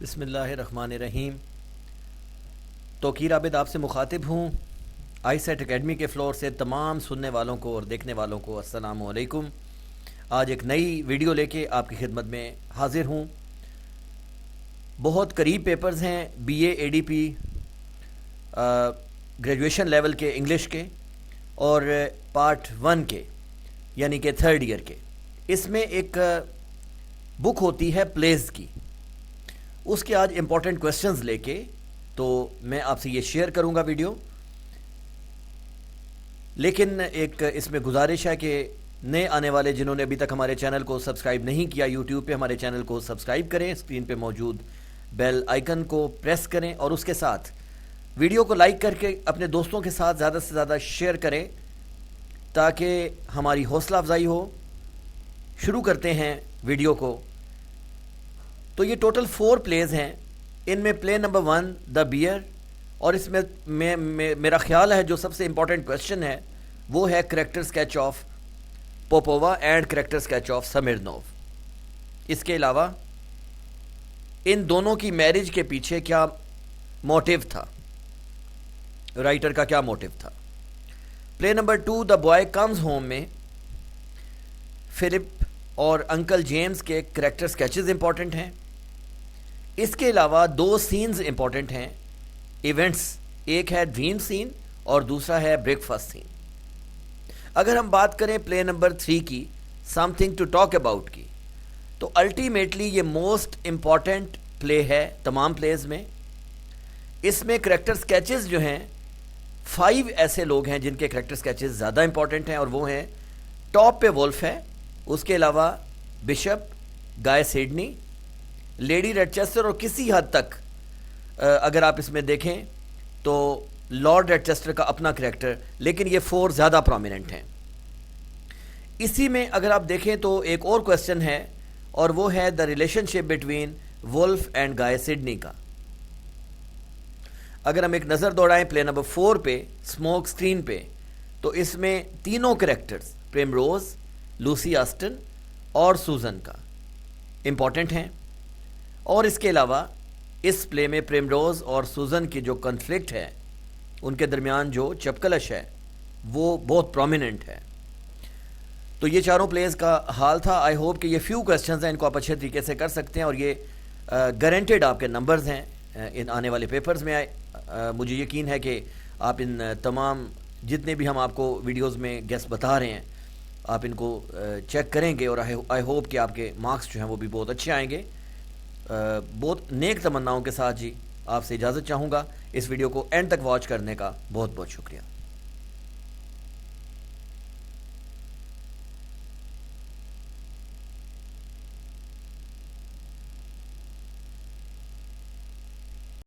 بسم اللہ الرحمن الرحیم۔ توقیر عابد آپ سے مخاطب ہوں آئی سیٹ اکیڈمی کے فلور سے۔ تمام سننے والوں کو اور دیکھنے والوں کو السلام علیکم۔ آج ایک نئی ویڈیو لے کے آپ کی خدمت میں حاضر ہوں۔ بہت قریب پیپرز ہیں B A A D P graduation level کے انگلش کے اور پارٹ 1 کے یعنی کہ 3rd ایئر کے۔ اس میں ایک بک ہوتی ہے پلیز کی، اس کے آج امپورٹنٹ کویسچنز لے کے تو میں آپ سے یہ شیئر کروں گا ویڈیو۔ لیکن ایک اس میں گزارش ہے کہ نئے آنے والے جنہوں نے ابھی تک ہمارے چینل کو سبسکرائب نہیں کیا، یوٹیوب پہ ہمارے چینل کو سبسکرائب کریں، اسکرین پہ موجود بیل آئیکن کو پریس کریں اور اس کے ساتھ ویڈیو کو لائک کر کے اپنے دوستوں کے ساتھ زیادہ سے زیادہ شیئر کریں تاکہ ہماری حوصلہ افزائی ہو۔ شروع کرتے ہیں ویڈیو کو۔ تو یہ ٹوٹل 4 پلیز ہیں۔ ان میں پلے نمبر 1 دا بیئر، اور اس میں میرا خیال ہے جو سب سے امپورٹنٹ کویسچن ہے وہ ہے character sketch of Popova and character sketch of Smirnov. اس کے علاوہ ان دونوں کی میرج کے پیچھے کیا موٹیو تھا، رائٹر کا کیا موٹیو تھا۔ Play number 2 the boy comes home میں فلپ اور انکل جیمز کے کریکٹر اسکیچز امپورٹنٹ ہیں۔ اس کے علاوہ 2 سینز امپورٹنٹ ہیں، ایونٹس، ایک ہے ڈریم سین اور دوسرا ہے بریک فاسٹ سین۔ اگر ہم بات کریں پلے نمبر 3 کی، something to talk about کی، تو الٹیمیٹلی یہ موسٹ امپورٹنٹ پلے ہے تمام پلیز میں۔ اس میں کریکٹر سکیچز جو ہیں 5 ایسے لوگ ہیں جن کے کریکٹر سکیچز زیادہ امپورٹنٹ ہیں، اور وہ ہیں ٹاپ پہ وولف ہے، اس کے علاوہ بشپ، گائے سیڈنی، لیڈی ریڈچسٹر، اور کسی حد تک اگر آپ اس میں دیکھیں تو لارڈ ریڈچسٹر کا اپنا کریکٹر، لیکن یہ 4 زیادہ پرومیننٹ ہیں۔ اسی میں اگر آپ دیکھیں تو ایک اور کویسچن ہے، اور وہ ہے the relationship between wolf and guy Sydney کا۔ اگر ہم ایک نظر دوڑائیں پلے نمبر 4 پہ، اسموک اسکرین پہ، تو اس میں تینوں کریکٹرز پریمروز، لوسی آسٹن اور سوزن کا امپورٹنٹ ہیں۔ اور اس کے علاوہ اس پلے میں پریمروز اور سوزن کی جو کنفلکٹ ہے، ان کے درمیان جو چپکلش ہے، وہ بہت پرومیننٹ ہے۔ تو یہ چاروں پلیز کا حال تھا۔ آئی ہوپ کہ یہ فیو کویسچنز ہیں، ان کو آپ اچھے طریقے سے کر سکتے ہیں، اور یہ گارنٹیڈ آپ کے نمبرز ہیں ان آنے والے پیپرز میں۔ مجھے یقین ہے کہ آپ ان تمام جتنے بھی ہم آپ کو ویڈیوز میں گیس بتا رہے ہیں، آپ ان کو چیک کریں گے، اور آئی ہوپ کہ آپ کے مارکس جو ہیں وہ بھی بہت اچھے آئیں گے۔ بہت نیک تمناؤں کے ساتھ جی آپ سے اجازت چاہوں گا۔ اس ویڈیو کو اینڈ تک واچ کرنے کا بہت بہت شکریہ۔